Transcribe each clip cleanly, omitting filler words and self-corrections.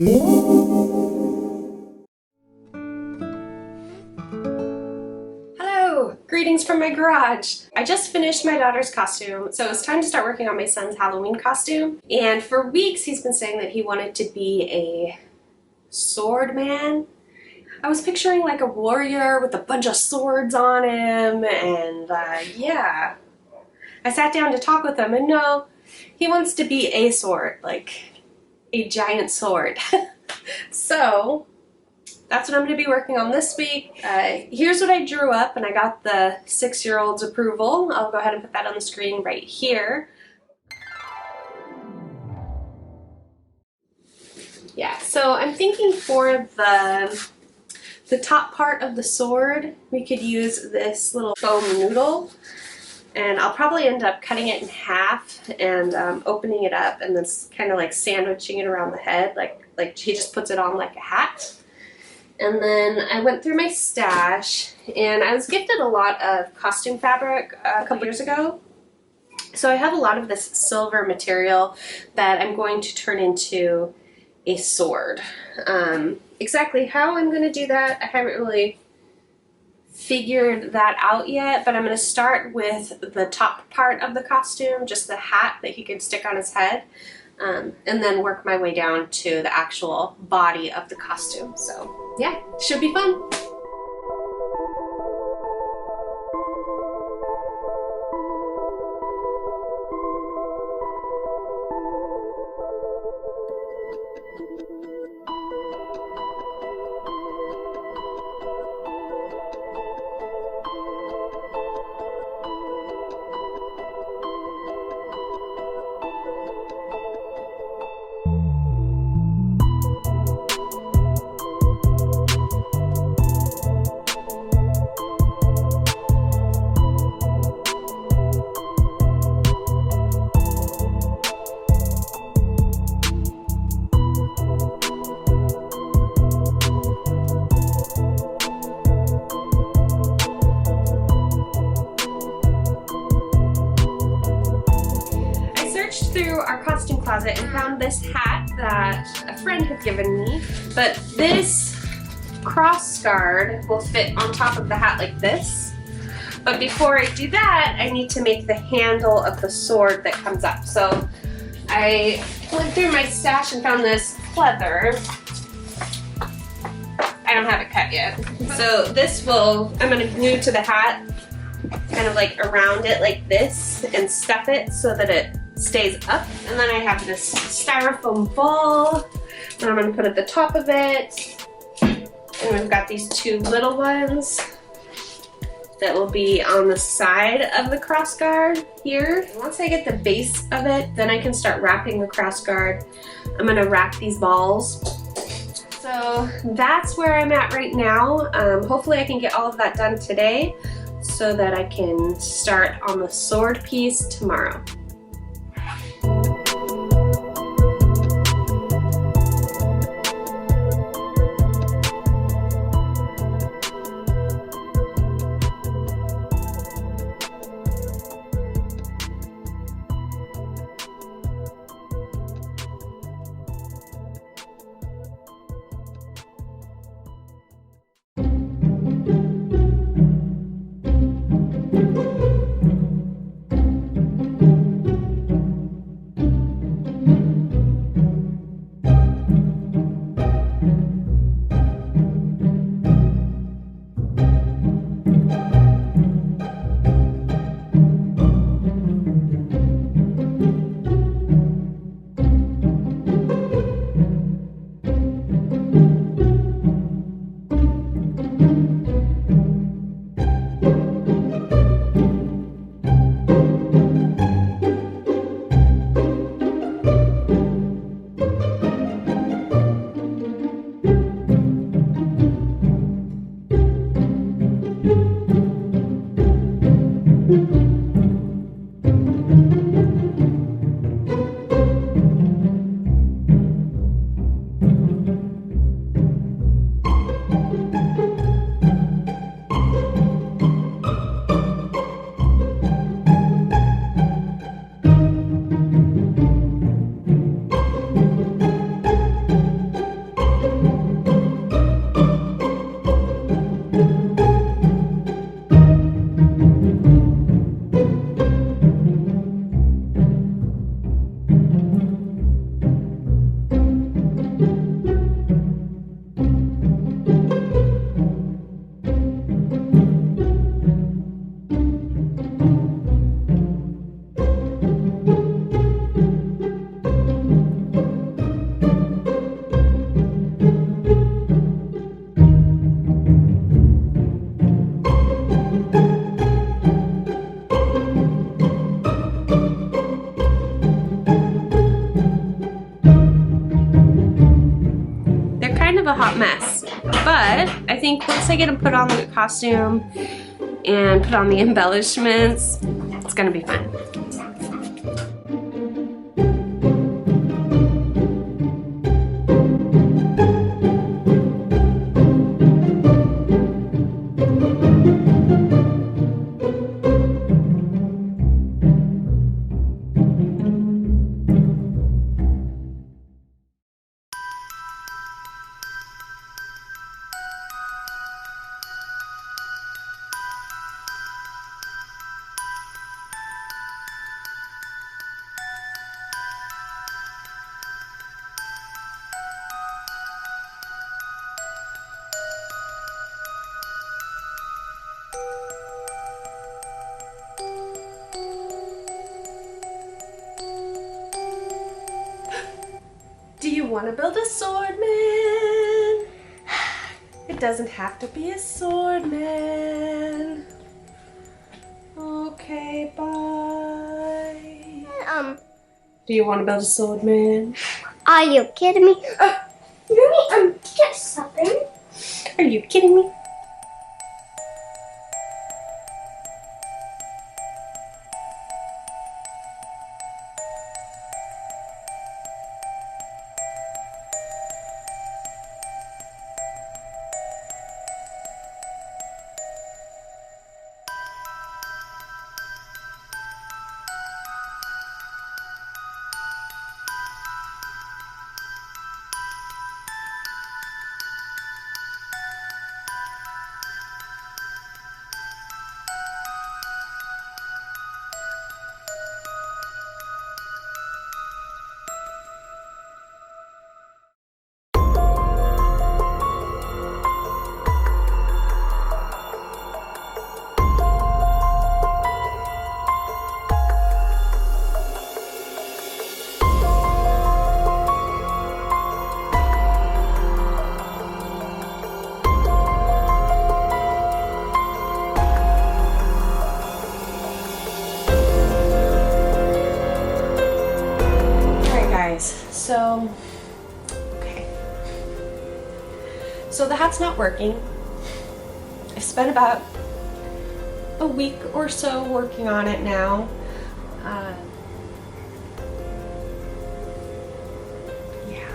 Hello! Greetings from my garage. I just finished my daughter's costume, so it's time to start working on my son's Halloween costume. And for weeks he's been saying that he wanted to be a swordman. I was picturing like a warrior with a bunch of swords on him, and yeah. I sat down to talk with him, and no, he wants to be a sword, like a giant sword. So that's what I'm going to be working on this week. Here's what I drew up, and I got the 6-year-old's approval. I'll go ahead and put that on the screen right here. Yeah, so I'm thinking for the top part of the sword, we could use this little foam noodle. And I'll probably end up cutting it in half and opening it up and then kind of like sandwiching it around the head, like she just puts it on like a hat. And then I went through my stash, and I was gifted a lot of costume fabric a couple years ago. So I have a lot of this silver material that I'm going to turn into a sword. Exactly how I'm going to do that, I haven't really figured that out yet, but I'm going to start with the top part of the costume, just the hat that he can stick on his head, and then work my way down to the actual body of the costume. So yeah, should be fun. Through our costume closet and found this hat that a friend had given me, but this cross guard will fit on top of the hat like this. But before I do that, I need to make the handle of the sword that comes up. So I went through my stash and found this pleather. I don't have it cut yet. So this I'm going to glue to the hat, kind of like around it like this, and stuff it so that it stays up. And then I have this styrofoam ball that I'm going to put at the top of it. And we've got these 2 little ones that will be on the side of the cross guard here. And once I get the base of it, then I can start wrapping the cross guard. I'm going to wrap these balls. So that's where I'm at right now. Hopefully I can get all of that done today so that I can start on the sword piece tomorrow. a hot mess. But I think once I get him put on the costume and put on the embellishments, it's gonna be fun. Do you want to build a swordman? It doesn't have to be a swordman. Okay, bye. Do you want to build a swordman? Are you kidding me? Mommy, just something. Are you kidding me? So the hat's not working. I've spent about a week or so working on it now. Yeah.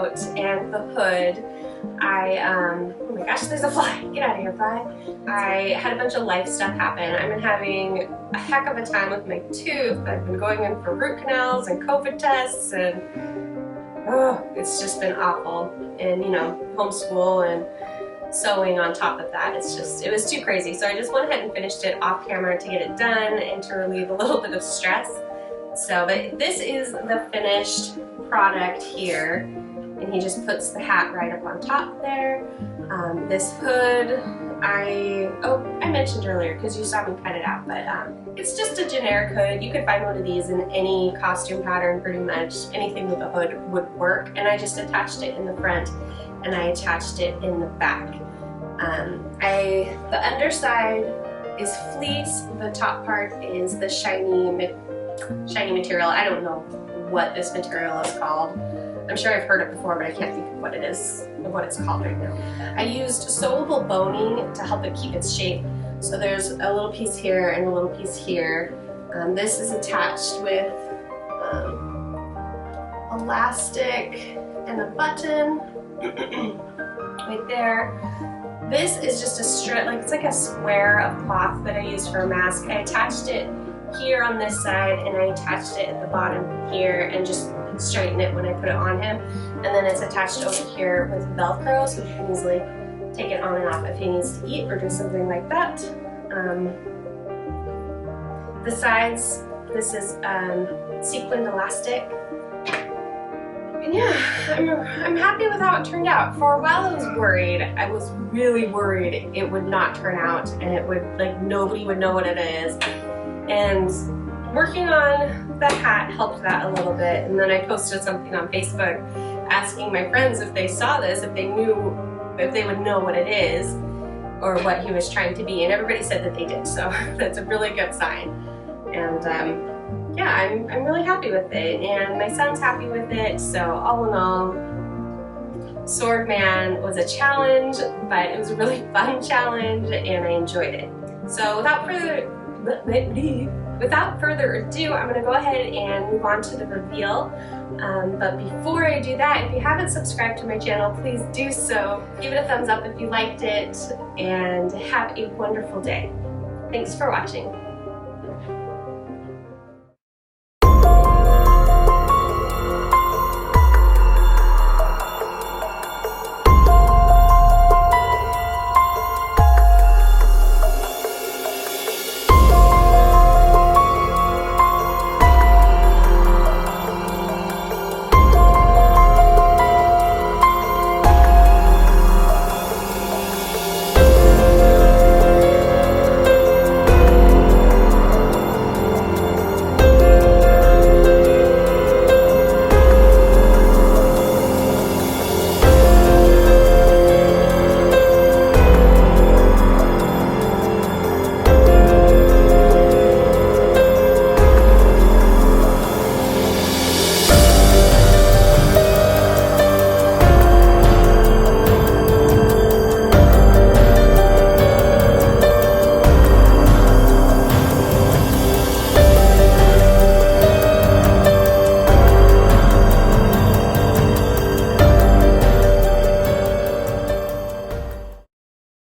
out and the hood, oh my gosh, there's a fly. Get out of here, fly. I had a bunch of life stuff happen. I've been having a heck of a time with my tooth. I've been going in for root canals and COVID tests, and it's just been awful. And you know, homeschool and sewing on top of that, it was too crazy. So I just went ahead and finished it off camera to get it done and to relieve a little bit of stress. So, but this is the finished product here. And he just puts the hat right up on top there. This hood, I mentioned earlier because you saw me cut it out, but it's just a generic hood. You could find one of these in any costume pattern pretty much. Anything with a hood would work. And I just attached it in the front and I attached it in the back. The underside is fleece. The top part is the shiny material. I don't know what this material is called. I'm sure I've heard it before, but I can't think of what it is, what it's called right now. I used sewable boning to help it keep its shape. So there's a little piece here and a little piece here. This is attached with elastic and a button right there. This is just a strip, like it's like a square of cloth that I used for a mask. I attached it here on this side and I attached it at the bottom here and just straighten it when I put it on him. And then it's attached over here with Velcro, so he can easily take it on and off if he needs to eat or do something like that. The sides, this is sequined elastic. And yeah, I'm happy with how it turned out. For a while I was worried. I was really worried it would not turn out and it would, like, nobody would know what it is. And working on the hat helped that a little bit. And then I posted something on Facebook asking my friends if they saw this, if they would know what it is or what he was trying to be. And everybody said that they did. So that's a really good sign. And yeah, I'm really happy with it. And my son's happy with it. So all in all, SWORDMAN was a challenge, but it was a really fun challenge and I enjoyed it. So without further ado, I'm going to go ahead and move on to the reveal. But before I do that, if you haven't subscribed to my channel, please do so. Give it a thumbs up if you liked it, and have a wonderful day. Thanks for watching.